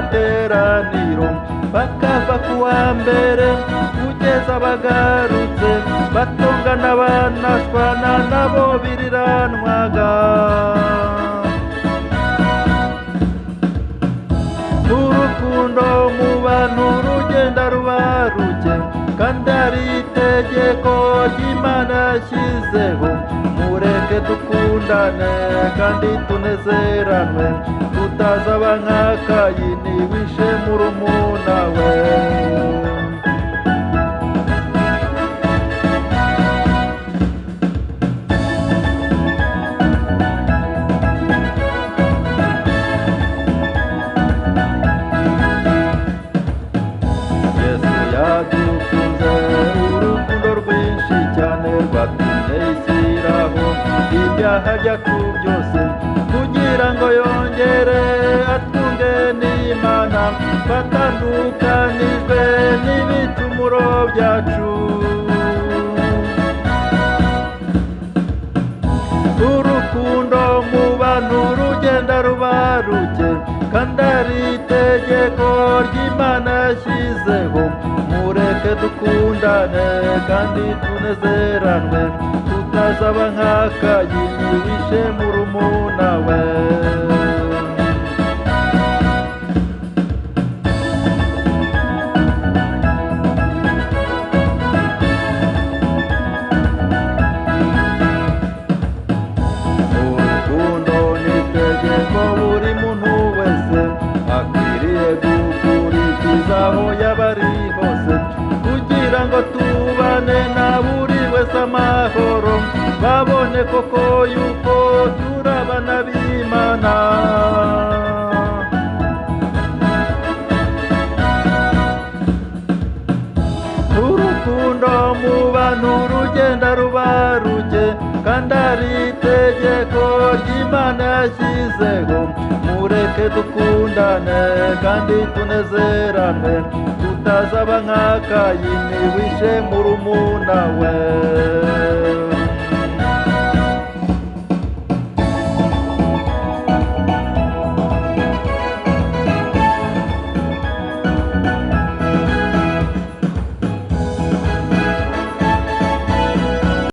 materaniro bakava kuwa mbere kugeza bagarutse batongana banashwana nabo biriranwaga urukundo mu bantu rugenda ruba ruke kandi ari itegeko ry'Imana yashyizeho mureke dukundane kandi tunezeranwe tutazaba nka Kayini wishe murumuna we yadukunze urukundo rwinshi cyane rwatumye ishyiraho ibyaha byacu byose kugira ngo yongere atunge n'Imana batandukanijwe n'ibicumuro byacu urukundo mu bantu rugenda ruba ruke kandi ari itegeko ry'Imana yashyizeho mureke dukundane kandi tunezeranwe tutazaba nka Kayini wishe murumuna we urukundo ni itegeko buri muntu wese akwiriye gukurikiza aho yaba ari hose kugira ngo tubane na buri wese amahoro babone koko yuko turabana b'Imana urukundo mu bantu rugenda ruba ruke kandi ari itegeko ry'Imana yashyizeho mureke dukundane kandi tunezeranwe tutazaba nka Kayini wishe murumuna we